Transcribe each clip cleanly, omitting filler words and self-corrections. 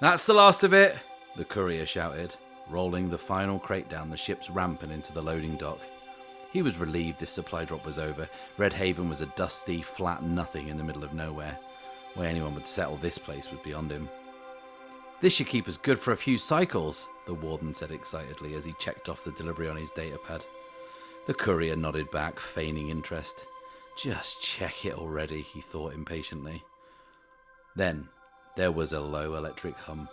That's the last of it, the courier shouted, rolling the final crate down the ship's ramp and into the loading dock. He was relieved this supply drop was over. Redhaven was a dusty, flat nothing in the middle of nowhere. Where anyone would settle this place was beyond him. This should keep us good for a few cycles, the warden said excitedly as he checked off the delivery on his datapad. The courier nodded back, feigning interest. Just check it already, he thought impatiently. Then, there was a low electric hum.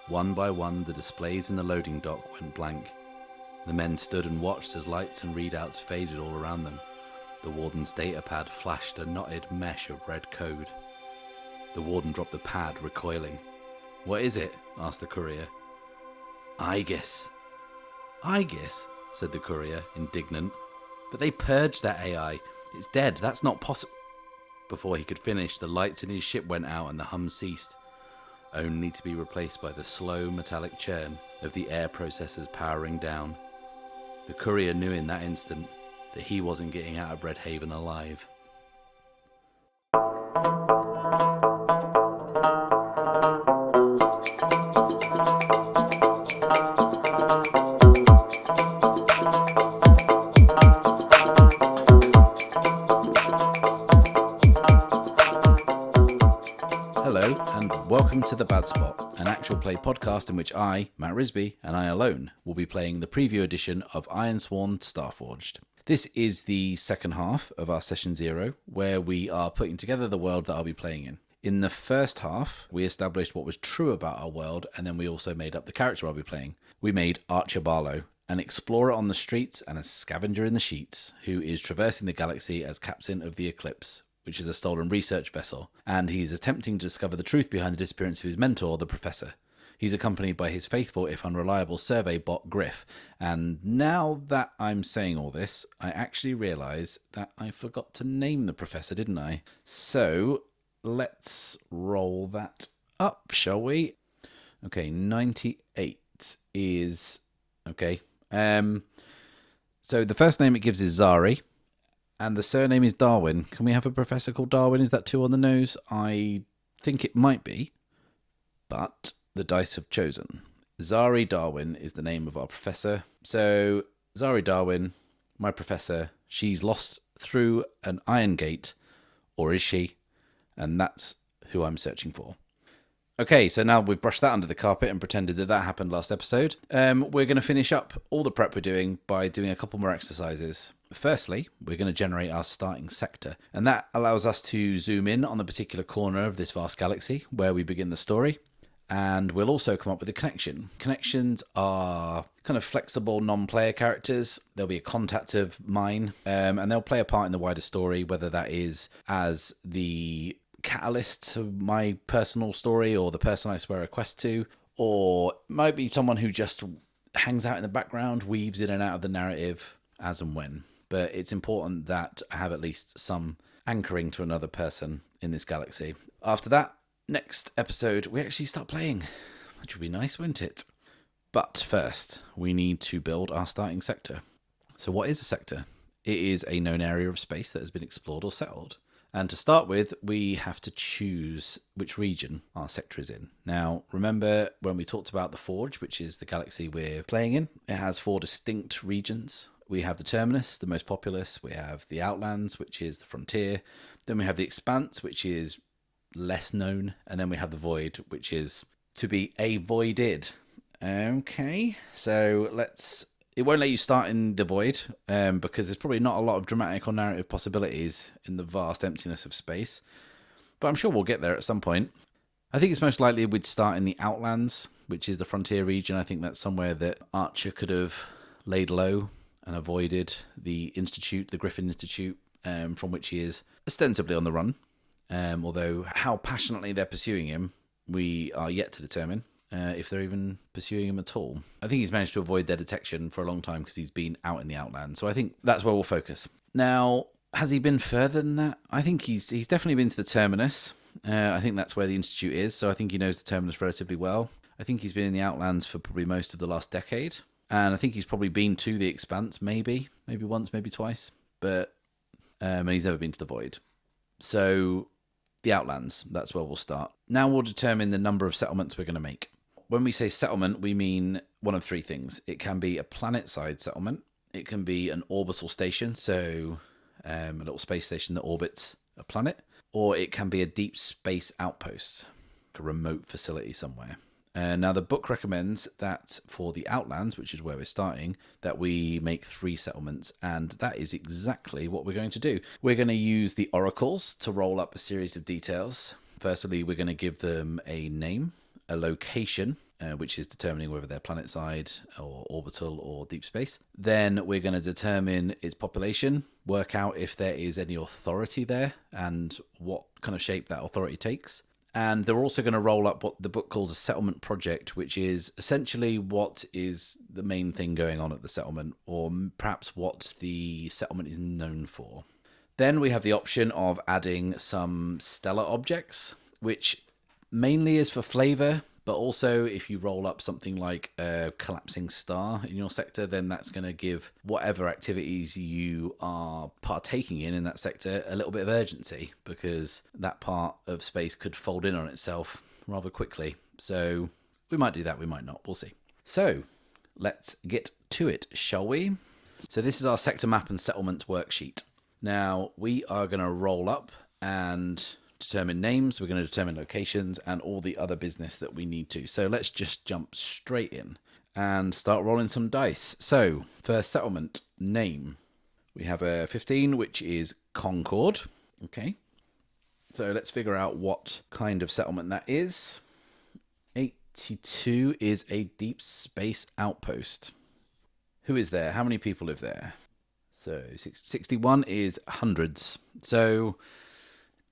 One by one, the displays in the loading dock went blank. The men stood and watched as lights and readouts faded all around them. The warden's datapad flashed a knotted mesh of red code. The warden dropped the pad, recoiling. "What is it?" asked the courier. "Aegis." "Aegis?" said the courier, indignant. "But they purged that AI. It's dead. That's not possible." Before he could finish, the lights in his ship went out and the hum ceased, only to be replaced by the slow metallic churn of the air processors powering down. The courier knew in that instant that he wasn't getting out of Redhaven alive. Hello, and welcome to The Bad Spot, an actual play podcast in which I, Matt Risby, and I alone will be playing the preview edition of Ironsworn Starforged. This is the second half of our Session 0, where we are putting together the world that I'll be playing in. In the first half, we established what was true about our world, and then we also made up the character I'll be playing. We made Archer Barlow, an explorer on the streets and a scavenger in the sheets, who is traversing the galaxy as captain of the Eclipse, which is a stolen research vessel, and he's attempting to discover the truth behind the disappearance of his mentor, the Professor. He's accompanied by his faithful, if unreliable, survey bot, Griff. And now that I'm saying all this, I actually realise that I forgot to name the Professor, didn't I? So, let's roll that up, shall we? Okay, 98 is... Okay. So the first name it gives is Zari. And the surname is Darwin. Can we have a professor called Darwin? Is that too on the nose? I think it might be. But the dice have chosen. Zari Darwin is the name of our professor. So, Zari Darwin, my professor, she's lost through an iron gate. Or is she? And that's who I'm searching for. Okay, so now we've brushed that under the carpet and pretended that happened last episode. We're going to finish up all the prep we're doing by doing a couple more exercises. Firstly, we're going to generate our starting sector, and that allows us to zoom in on the particular corner of this vast galaxy where we begin the story, and we'll also come up with a connection. Connections are kind of flexible non-player characters. There'll be a contact of mine, and they'll play a part in the wider story, whether that is as the catalyst to my personal story or the person I swear a quest to, or might be someone who just hangs out in the background, weaves in and out of the narrative as and when. But it's important that I have at least some anchoring to another person in this galaxy. After that, next episode, we actually start playing, which would be nice, wouldn't it? But first, we need to build our starting sector. So what is a sector? It is a known area of space that has been explored or settled. And to start with, we have to choose which region our sector is in. Now, remember when we talked about the Forge, which is the galaxy we're playing in? It has 4 distinct regions. We have the Terminus, the most populous. We have the Outlands, which is the frontier. Then we have the Expanse, which is less known. And then we have the Void, which is to be avoided. Okay, so it won't let you start in the Void because there's probably not a lot of dramatic or narrative possibilities in the vast emptiness of space. But I'm sure we'll get there at some point. I think it's most likely we'd start in the Outlands, which is the frontier region. I think that's somewhere that Archer could have laid low and avoided the Institute, the Griffin Institute, from which he is ostensibly on the run. Although how passionately they're pursuing him, we are yet to determine. If they're even pursuing him at all. I think he's managed to avoid their detection for a long time because he's been out in the Outland. So I think that's where we'll focus. Now, has he been further than that? I think he's definitely been to the Terminus. I think that's where the Institute is. So I think he knows the Terminus relatively well. I think he's been in the Outlands for probably most of the last decade. And I think he's probably been to the Expanse, maybe once, maybe twice. But and he's never been to the Void. So The Outlands, that's where we'll start. Now we'll determine the number of settlements we're going to make. When we say settlement, we mean one of three things. It can be a planet-side settlement. It can be an orbital station, so a little space station that orbits a planet. Or it can be a deep space outpost, like a remote facility somewhere. Now, the book recommends that for the Outlands, which is where we're starting, that we make 3 settlements, and that is exactly what we're going to do. We're going to use the oracles to roll up a series of details. Firstly, we're going to give them a name, a location, which is determining whether they're planet-side or orbital or deep space. Then we're going to determine its population, work out if there is any authority there, and what kind of shape that authority takes. And they're also going to roll up what the book calls a settlement project, which is essentially what is the main thing going on at the settlement, or perhaps what the settlement is known for. Then we have the option of adding some stellar objects, which mainly is for flavor, but also if you roll up something like a collapsing star in your sector, then that's going to give whatever activities you are partaking in that sector a little bit of urgency, because that part of space could fold in on itself rather quickly. So we might do that, we might not, we'll see. So let's get to it, shall we? So this is our sector map and settlements worksheet. Now we are going to roll up and determine names, we're going to determine locations, and all the other business that we need to. So let's just jump straight in and start rolling some dice. So first settlement, name. We have a 15, which is Concord. Okay. So let's figure out what kind of settlement that is. 82 is a deep space outpost. Who is there? How many people live there? So 61 is hundreds. So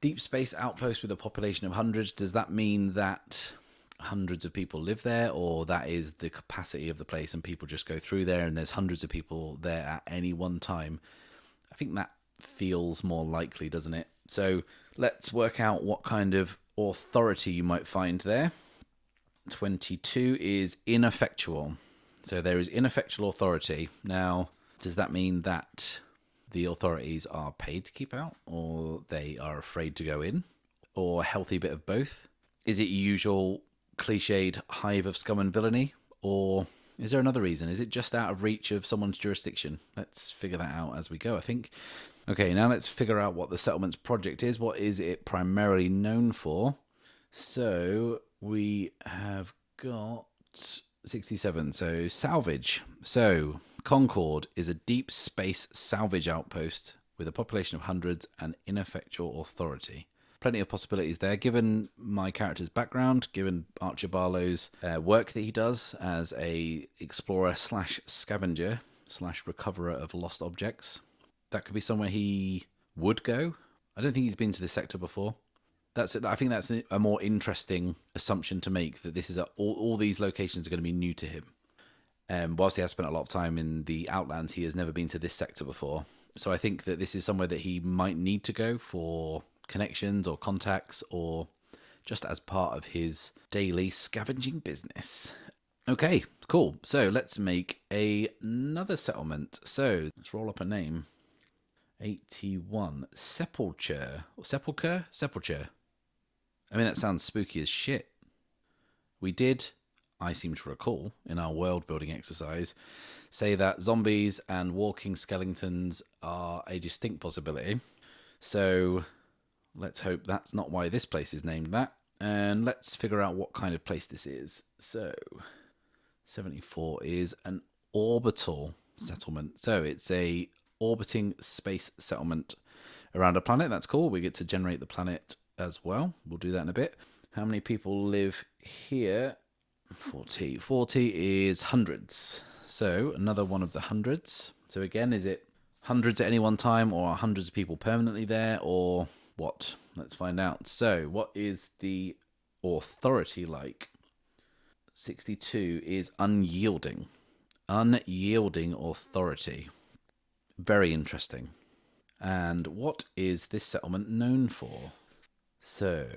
deep space outpost with a population of hundreds, does that mean that hundreds of people live there, or that is the capacity of the place and people just go through there and there's hundreds of people there at any one time? I think that feels more likely, doesn't it? So let's work out what kind of authority you might find there. 22 is ineffectual. So there is ineffectual authority. Now, does that mean that the authorities are paid to keep out, or they are afraid to go in, or a healthy bit of both? Is it usual cliched hive of scum and villainy, or is there another reason? Is it just out of reach of someone's jurisdiction? Let's figure that out as we go, I think. Okay, now let's figure out what the settlement's project is. What is it primarily known for? So we have got 67, so salvage. So Concord is a deep space salvage outpost with a population of hundreds and ineffectual authority. Plenty of possibilities there, given my character's background, given Archer Barlow's work that he does as a explorer slash scavenger slash recoverer of lost objects. That could be somewhere he would go. I don't think he's been to this sector before. I think that's a more interesting assumption to make, that this is all these locations are going to be new to him. Whilst he has spent a lot of time in the Outlands, he has never been to this sector before. So I think that this is somewhere that he might need to go for connections or contacts, or just as part of his daily scavenging business. Okay, cool. So let's make another settlement. So let's roll up a name. 81. Sepulture. Or Sepulchre? Sepulture. I mean, that sounds spooky as shit. We did, I seem to recall, in our world-building exercise, say that zombies and walking skeletons are a distinct possibility. So let's hope that's not why this place is named that. And let's figure out what kind of place this is. So 74 is an orbital settlement. So it's a orbiting space settlement around a planet. That's cool. We get to generate the planet as well. We'll do that in a bit. How many people live here? 40. 40 is hundreds. So another one of the hundreds. So again, is it hundreds at any one time, or are hundreds of people permanently there, or what? Let's find out. So what is the authority like? 62 is unyielding. Unyielding authority. Very interesting. And what is this settlement known for? So,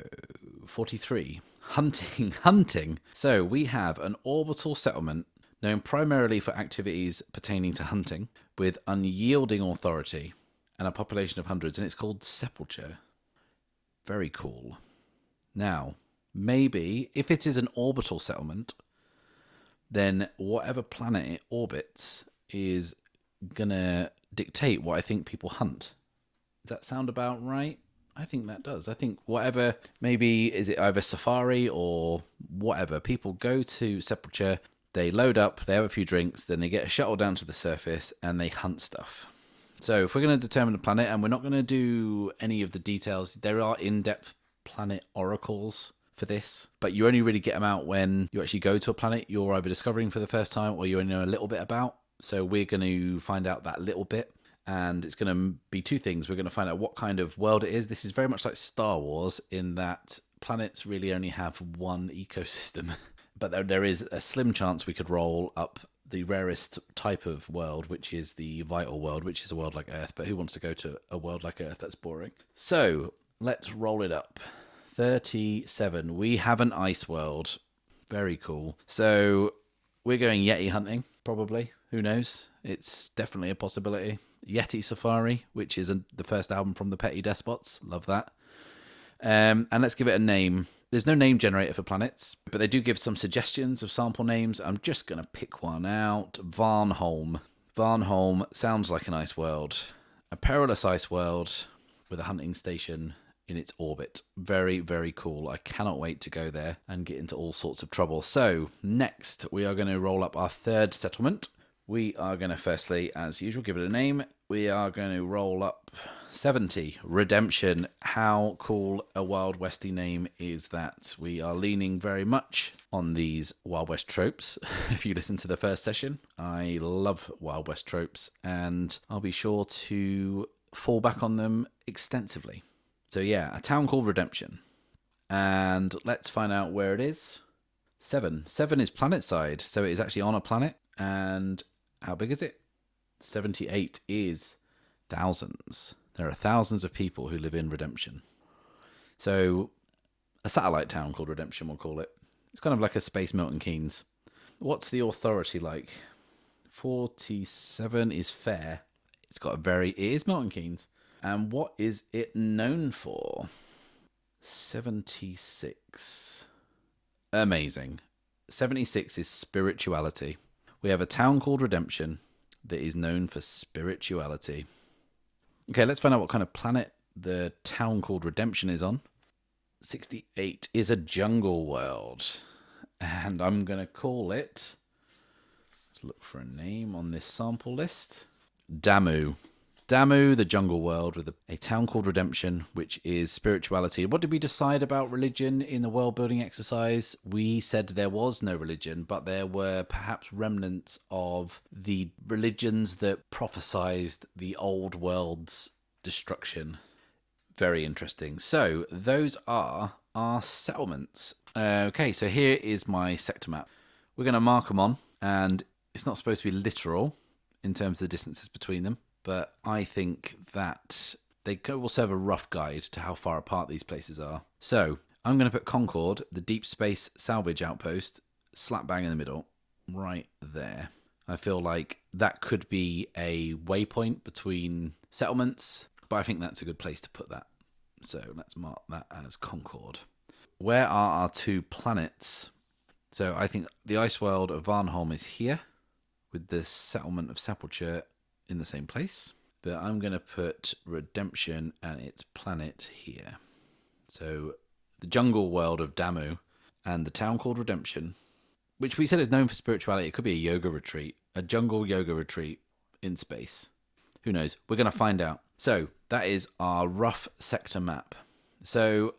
43. Hunting. So, we have an orbital settlement known primarily for activities pertaining to hunting, with unyielding authority and a population of hundreds, and it's called Sepulture. Very cool. Now, maybe if it is an orbital settlement, then whatever planet it orbits is going to dictate what I think people hunt. Does that sound about right? I think that does. I think whatever, maybe is it either safari or whatever, people go to Sepulture, they load up, they have a few drinks, then they get a shuttle down to the surface and they hunt stuff. So if we're going to determine a planet, and we're not going to do any of the details, there are in-depth planet oracles for this, but you only really get them out when you actually go to a planet you're either discovering for the first time or you only know a little bit about. So we're going to find out that little bit, and it's going to be two things. We're going to find out what kind of world it is. This is very much like Star Wars in that planets really only have one ecosystem, but there is a slim chance we could roll up the rarest type of world, which is the vital world, which is a world like Earth. But who wants to go to a world like Earth? That's boring. So let's roll it up. 37. We have an ice world. Very cool. So we're going Yeti hunting, probably. Who knows? It's definitely a possibility. Yeti Safari, which is the first album from the Petty Despots. Love that. And let's give it a name. There's no name generator for planets, but they do give some suggestions of sample names. I'm just going to pick one out. Varnholm. Varnholm sounds like an ice world. A perilous ice world with a hunting station in its orbit. Very, very cool. I cannot wait to go there and get into all sorts of trouble. So next, we are going to roll up our third settlement. We are going to firstly, as usual, give it a name. We are going to roll up 70. Redemption. How cool a Wild Westy name is that? We are leaning very much on these Wild West tropes. If you listen to the first session, I love Wild West tropes, and I'll be sure to fall back on them extensively. So yeah, a town called Redemption. And let's find out where it is. 7. 7 is planet side, so it is actually on a planet. And how big is it? 78 is thousands. There are thousands of people who live in Redemption. So a satellite town called Redemption, we'll call it. It's kind of like a space Milton Keynes. What's the authority like? 47 is fair. It is Milton Keynes. And what is it known for? 76. Amazing. 76 is spirituality. We have a town called Redemption that is known for spirituality. Okay, let's find out what kind of planet the town called Redemption is on. 68 is a jungle world. And I'm going to call it... Let's look for a name on this sample list. Damu. Damu, the jungle world, with a town called Redemption, which is spirituality. What did we decide about religion in the world-building exercise? We said there was no religion, but there were perhaps remnants of the religions that prophesized the old world's destruction. Very interesting. So, those are our settlements. Okay, so here is my sector map. We're going to mark them on, and it's not supposed to be literal in terms of the distances between them. But I think that they will serve a rough guide to how far apart these places are. So I'm going to put Concord, the deep space salvage outpost, slap bang in the middle, right there. I feel like that could be a waypoint between settlements, but I think that's a good place to put that. So let's mark that as Concord. Where are our two planets? So I think the ice world of Varnholm is here, with the settlement of Sepulture in the same place, but I'm going to put Redemption and its planet here. So the jungle world of Damu and the town called Redemption, which we said is known for spirituality. It could be a yoga retreat, a jungle yoga retreat in space. Who knows? We're going to find out. So that is our rough sector map. So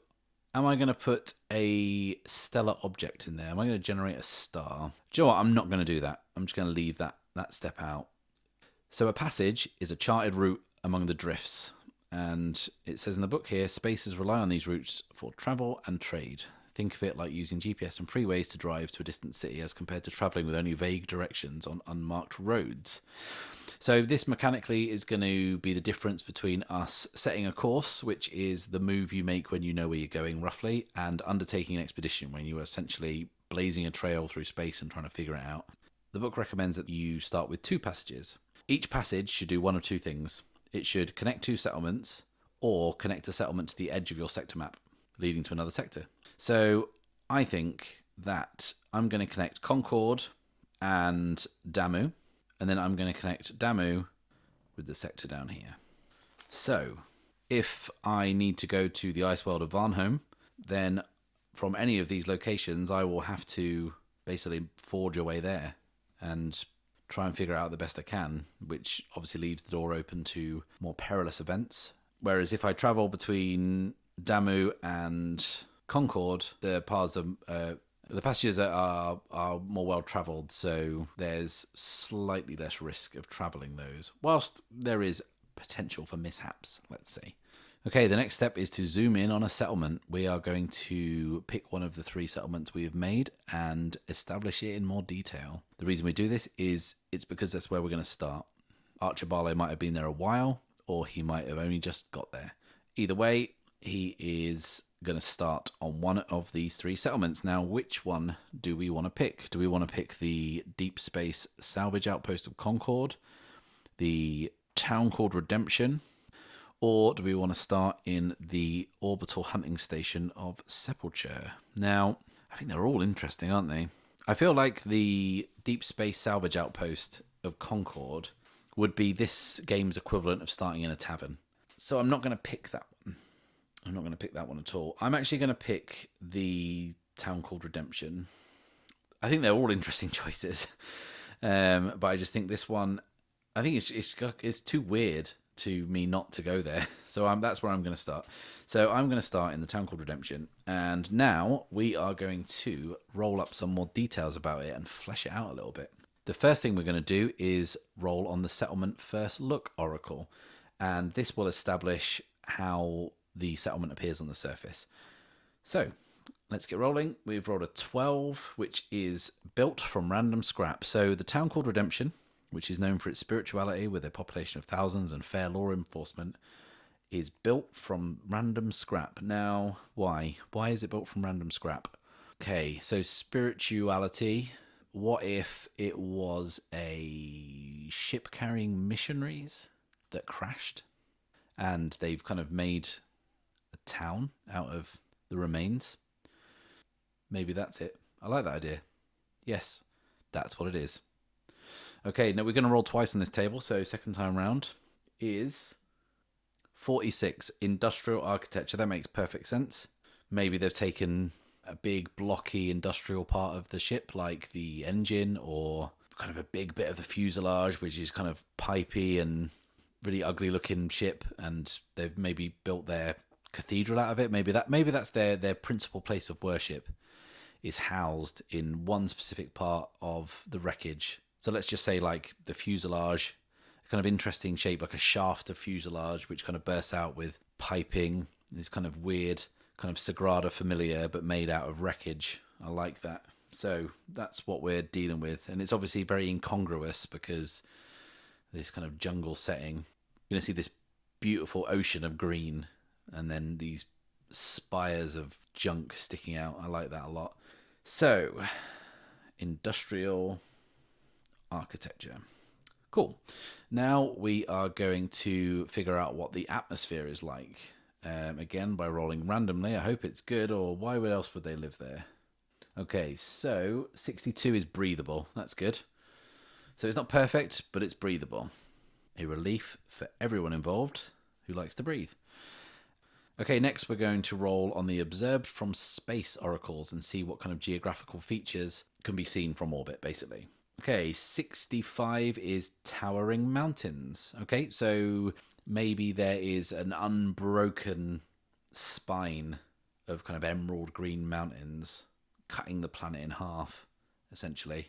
am I going to put a stellar object in there? Am I going to generate a star? Do you know what? I'm not going to do that. I'm just going to leave that step out. So a passage is a charted route among the drifts, and it says in the book here, spaces rely on these routes for travel and trade. Think of it like using GPS and freeways to drive to a distant city as compared to travelling with only vague directions on unmarked roads. So this mechanically is going to be the difference between us setting a course, which is the move you make when you know where you're going roughly, and undertaking an expedition when you are essentially blazing a trail through space and trying to figure it out. The book recommends that you start with 2 passages. Each passage should do one of 2 things. It should connect 2 settlements, or connect a settlement to the edge of your sector map, leading to another sector. So I think that I'm going to connect Concord and Damu, and then I'm going to connect Damu with the sector down here. So if I need to go to the ice world of Varnholm, then from any of these locations, I will have to basically forge a way there and try and figure out the best I can, which obviously leaves the door open to more perilous events. Whereas if I travel between Damu and Concord, the paths are the passages are more well travelled, so there's slightly less risk of travelling those, whilst there is potential for mishaps, let's say. Okay, the next step is to zoom in on a settlement. We are going to pick one of the 3 settlements we have made and establish it in more detail. The reason we do this is it's because that's where we're going to start. Archer Barlow might have been there a while, or he might have only just got there. Either way, he is going to start on one of these 3 settlements. Now, which one do we want to pick? Do we want to pick the Deep Space Salvage Outpost of Concord, the town called Redemption, or do we want to start in the orbital hunting station of Sepulture? Now, I think they're all interesting, aren't they? I feel like the Deep Space Salvage Outpost of Concord would be this game's equivalent of starting in a tavern. So I'm not going to pick that one. I'm not going to pick that one at all. I'm actually going to pick the town called Redemption. I think they're all interesting choices. But I just think this one, I think it's too weird to me not to go there. So that's where I'm going to start. So I'm going to start in the town called Redemption. And now we are going to roll up some more details about it and flesh it out a little bit. The first thing we're going to do is roll on the Settlement First Look Oracle. And this will establish how the settlement appears on the surface. So let's get rolling. We've rolled a 12, which is built from random scrap. So the town called Redemption, which is known for its spirituality with a population of thousands and fair law enforcement, is built from random scrap. Now, why? Why is it built from random scrap? Okay, so spirituality. What if it was a ship carrying missionaries that crashed and they've kind of made a town out of the remains? Maybe that's it. I like that idea. Yes, that's what it is. Okay, now we're going to roll twice on this table, so second time round is 46. Industrial architecture. That makes perfect sense. Maybe they've taken a big blocky industrial part of the ship, like the engine, or kind of a big bit of the fuselage, which is kind of pipey and really ugly looking ship, and they've maybe built their cathedral out of it. Maybe that's their principal place of worship, is housed in one specific part of the wreckage. So let's just say like the fuselage, a kind of interesting shape, like a shaft of fuselage, which kind of bursts out with piping. This kind of weird, kind of Sagrada Familia, but made out of wreckage. I like that. So that's what we're dealing with. And it's obviously very incongruous because this kind of jungle setting, you're going to see this beautiful ocean of green and then these spires of junk sticking out. I like that a lot. So, industrial architecture. Cool. Now we are going to figure out what the atmosphere is like. Again, by rolling randomly. I hope it's good, or why else would they live there? Okay, so 62 is breathable. That's good. So it's not perfect, but it's breathable. A relief for everyone involved who likes to breathe. Okay, next we're going to roll on the observed from space oracles and see what kind of geographical features can be seen from orbit, basically. Okay, 65 is towering mountains. Okay, so maybe there is an unbroken spine of kind of emerald green mountains cutting the planet in half, essentially.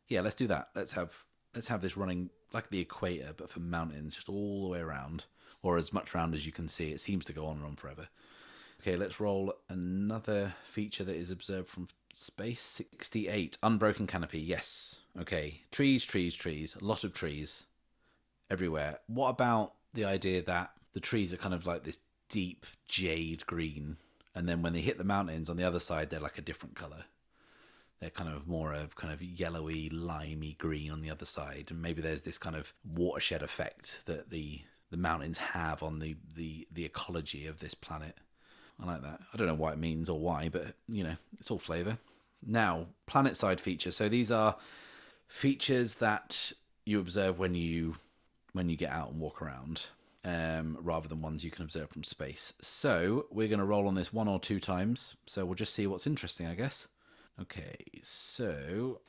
Yeah, let's do that. Let's have this running like the equator, but for mountains, just all the way around, or as much round as you can see. It seems to go on and on forever. Okay, let's roll another feature that is observed from space. 68, unbroken canopy. Yes. Okay, trees. A lot of trees everywhere. What about the idea that the trees are kind of like this deep jade green, and then when they hit the mountains on the other side, they're like a different color. They're kind of more of kind of yellowy, limey green on the other side, and maybe there's this kind of watershed effect that the mountains have on the ecology of this planet. I like that. I don't know what it means or why, but it's all flavour. Now, planet side features. So these are features that you observe when you get out and walk around, rather than ones you can observe from space. So we're going to roll on this 1 or 2 times. So we'll just see what's interesting, I guess. Okay, so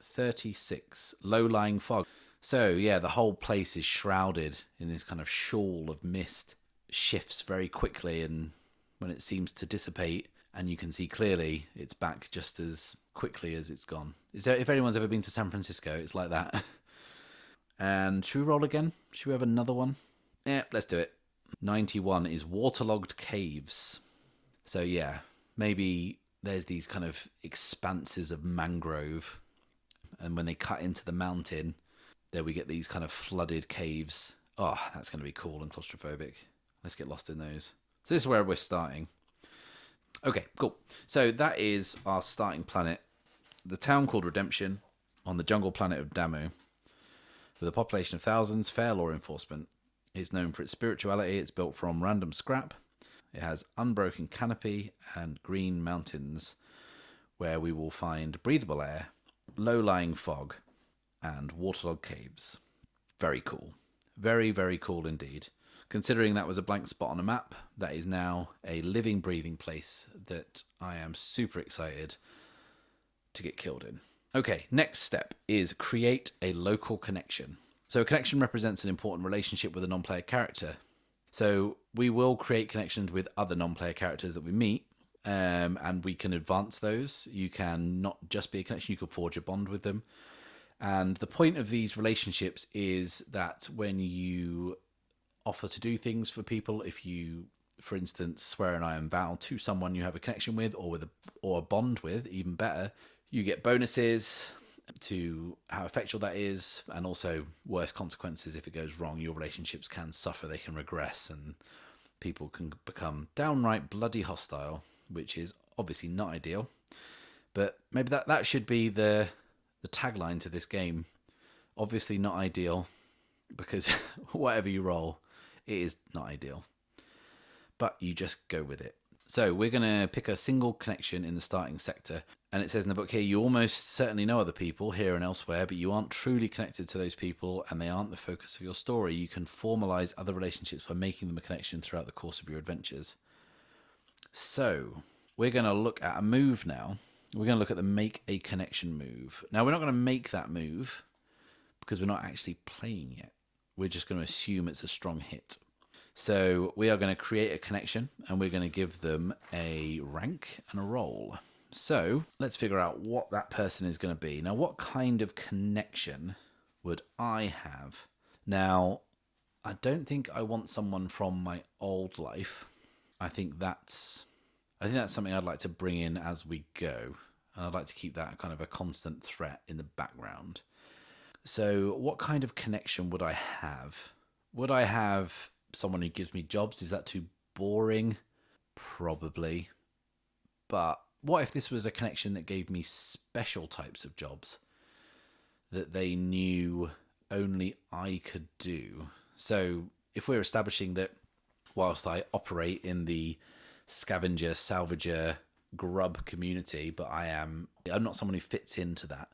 36, low-lying fog. So yeah, the whole place is shrouded in this kind of shawl of mist. Shifts very quickly, and when it seems to dissipate and you can see clearly, it's back just as quickly as it's gone. If anyone's ever been to San Francisco, it's like that. And should we roll again? Should we have another one? Yeah, let's do it. 91 is waterlogged caves. So yeah, maybe there's these kind of expanses of mangrove, and when they cut into the mountain, there we get these kind of flooded caves. Oh, that's going to be cool and claustrophobic. Let's get lost in those. So this is where we're starting. Okay, cool. So that is our starting planet. The town called Redemption on the jungle planet of Damu. With a population of thousands, fair law enforcement. It's known for its spirituality. It's built from random scrap. It has unbroken canopy and green mountains where we will find breathable air, low-lying fog, and waterlogged caves. Very cool. Very, very cool indeed. Considering that was a blank spot on a map, that is now a living, breathing place that I am super excited to get killed in. Okay, next step is create a local connection. So a connection represents an important relationship with a non-player character. So we will create connections with other non-player characters that we meet, and we can advance those. You can not just be a connection, you can forge a bond with them. And the point of these relationships is that when you offer to do things for people, if you, for instance, swear an iron vow to someone you have a connection with or a bond with, even better, you get bonuses to how effectual that is, and also worse consequences if it goes wrong. Your relationships can suffer, they can regress, and people can become downright bloody hostile, which is obviously not ideal. But maybe that should be the tagline to this game. Obviously not ideal, because whatever you roll, it is not ideal. But you just go with it. So we're going to pick a single connection in the starting sector. And it says in the book here, you almost certainly know other people here and elsewhere, but you aren't truly connected to those people and they aren't the focus of your story. You can formalize other relationships by making them a connection throughout the course of your adventures. So we're going to look at a move now. We're going to look at the make a connection move. Now, we're not going to make that move because we're not actually playing yet. We're just going to assume it's a strong hit. So we are going to create a connection and we're going to give them a rank and a role. So let's figure out what that person is going to be. Now, what kind of connection would I have? Now, I don't think I want someone from my old life. I think that's something I'd like to bring in as we go. And I'd like to keep that kind of a constant threat in the background. So what kind of connection would I have? Would I have someone who gives me jobs? Is that too boring? Probably. But what if this was a connection that gave me special types of jobs that they knew only I could do? So if we're establishing that whilst I operate in the scavenger, salvager, grub community, but I'm not someone who fits into that.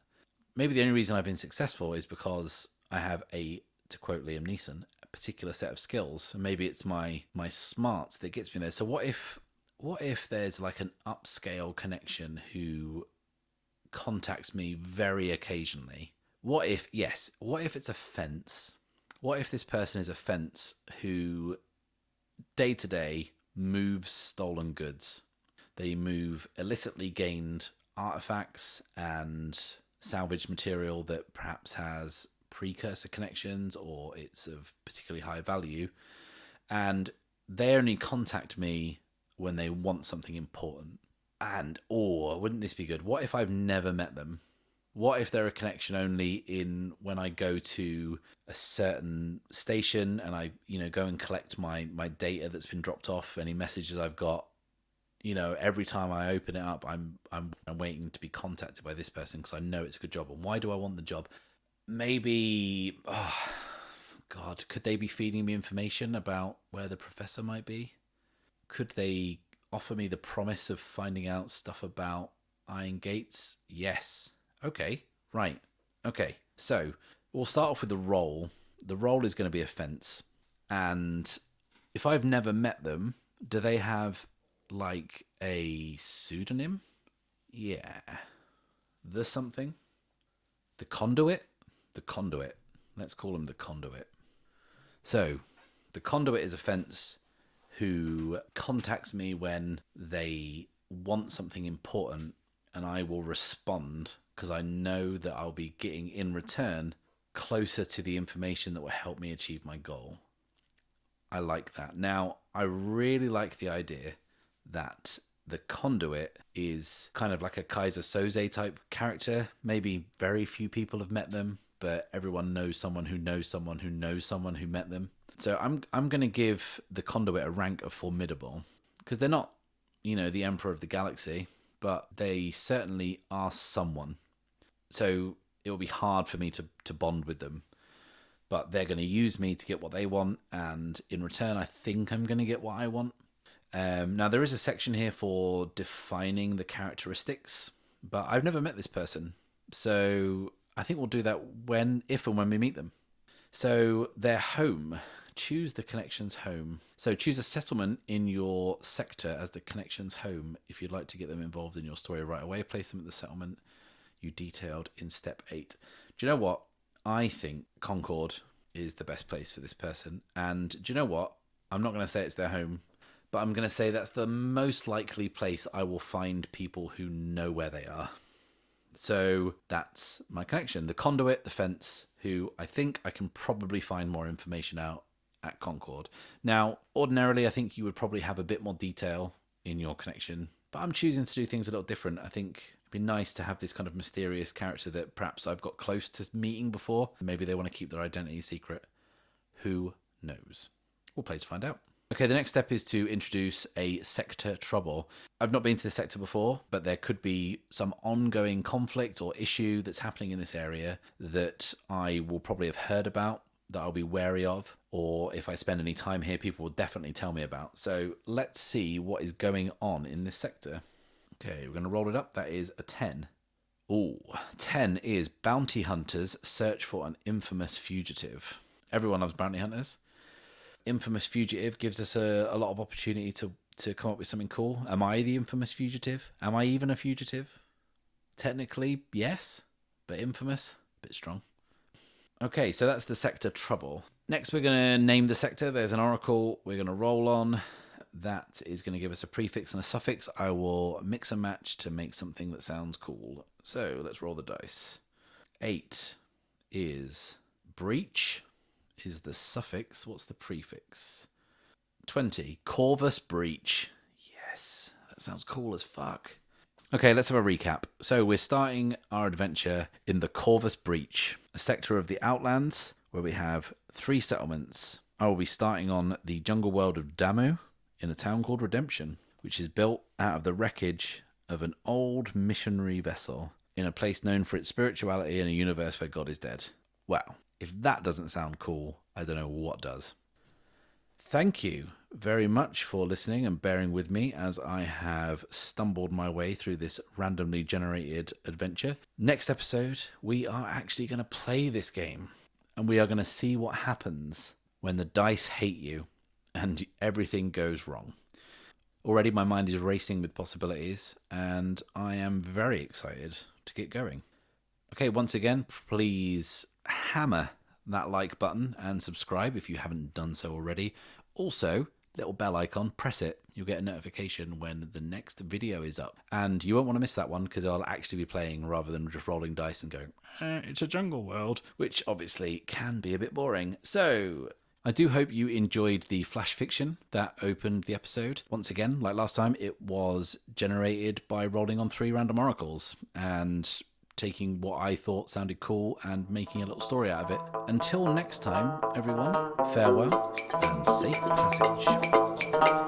Maybe the only reason I've been successful is because I have to quote Liam Neeson, a particular set of skills. And maybe it's my smarts that gets me there. So what if there's like an upscale connection who contacts me very occasionally? What if it's a fence? What if this person is a fence who day to day moves stolen goods? They move illicitly gained artifacts and salvaged material that perhaps has precursor connections or it's of particularly high value. And they only contact me when they want something important. Or wouldn't this be good? What if I've never met them? What if they're a connection only in when I go to a certain station and I, go and collect my data that's been dropped off, any messages I've got, every time I open it up, I'm waiting to be contacted by this person because I know it's a good job. And why do I want the job? Maybe, God, could they be feeding me information about where the professor might be? Could they offer me the promise of finding out stuff about Iron Gates? Yes. Okay, right. Okay, so we'll start off with the role. The role is going to be a fence. And if I've never met them, do they have like a pseudonym? Yeah. The something? The conduit? The conduit. Let's call him the conduit. So, the conduit is a fence who contacts me when they want something important, and I will respond because I know that I'll be getting in return closer to the information that will help me achieve my goal. I like that. Now, I really like the idea that the conduit is kind of like a Kaiser Soze type character. Maybe very few people have met them, but everyone knows someone who knows someone who knows someone who met them. So I'm going to give the conduit a rank of formidable because they're not, the Emperor of the Galaxy, but they certainly are someone. So it will be hard for me to bond with them. But they're going to use me to get what they want, and in return, I think I'm going to get what I want. Now, there is a section here for defining the characteristics, but I've never met this person. So I think we'll do that if and when we meet them. So their home. Choose the connection's home. So choose a settlement in your sector as the connection's home. If you'd like to get them involved in your story right away, place them at the settlement you detailed in step 8. Do you know what? I think Concord is the best place for this person. And do you know what? I'm not going to say it's their home, but I'm going to say that's the most likely place I will find people who know where they are. So that's my connection. The conduit, the fence, who I think I can probably find more information out at Concord. Now, ordinarily, I think you would probably have a bit more detail in your connection, but I'm choosing to do things a little different. I think it'd be nice to have this kind of mysterious character that perhaps I've got close to meeting before. Maybe they want to keep their identity secret. Who knows? We'll play to find out. Okay, the next step is to introduce a sector trouble. I've not been to this sector before, but there could be some ongoing conflict or issue that's happening in this area that I will probably have heard about, that I'll be wary of, or if I spend any time here, people will definitely tell me about. So let's see what is going on in this sector. Okay, we're going to roll it up. That is a 10. Ooh, 10 is bounty hunters search for an infamous fugitive. Everyone loves bounty hunters. Infamous fugitive gives us a lot of opportunity to come up with something cool. Am I the infamous fugitive? Am I even a fugitive? Technically, yes, but infamous, a bit strong. Okay, so that's the sector trouble. Next, we're going to name the sector. There's an oracle we're going to roll on. That is going to give us a prefix and a suffix. I will mix and match to make something that sounds cool. So let's roll the dice. 8 is breach. Is the suffix. What's the prefix? 20. Corvus Breach. Yes, that sounds cool as fuck. Okay, let's have a recap. So we're starting our adventure in the Corvus Breach, a sector of the Outlands where we have 3 settlements. I will be starting on the jungle world of Damu in a town called Redemption, which is built out of the wreckage of an old missionary vessel in a place known for its spirituality in a universe where God is dead. Wow. If that doesn't sound cool, I don't know what does. Thank you very much for listening and bearing with me as I have stumbled my way through this randomly generated adventure. Next episode, we are actually going to play this game, and we are going to see what happens when the dice hate you and everything goes wrong. Already my mind is racing with possibilities, and I am very excited to get going. Okay, once again, please hammer that like button and subscribe if you haven't done so already. Also, little bell icon, press it. You'll get a notification when the next video is up. And you won't want to miss that one because I'll actually be playing rather than just rolling dice and going, it's a jungle world, which obviously can be a bit boring. So I do hope you enjoyed the flash fiction that opened the episode. Once again, like last time, it was generated by rolling on 3 random oracles and taking what I thought sounded cool and making a little story out of it. Until next time, everyone, farewell and safe passage.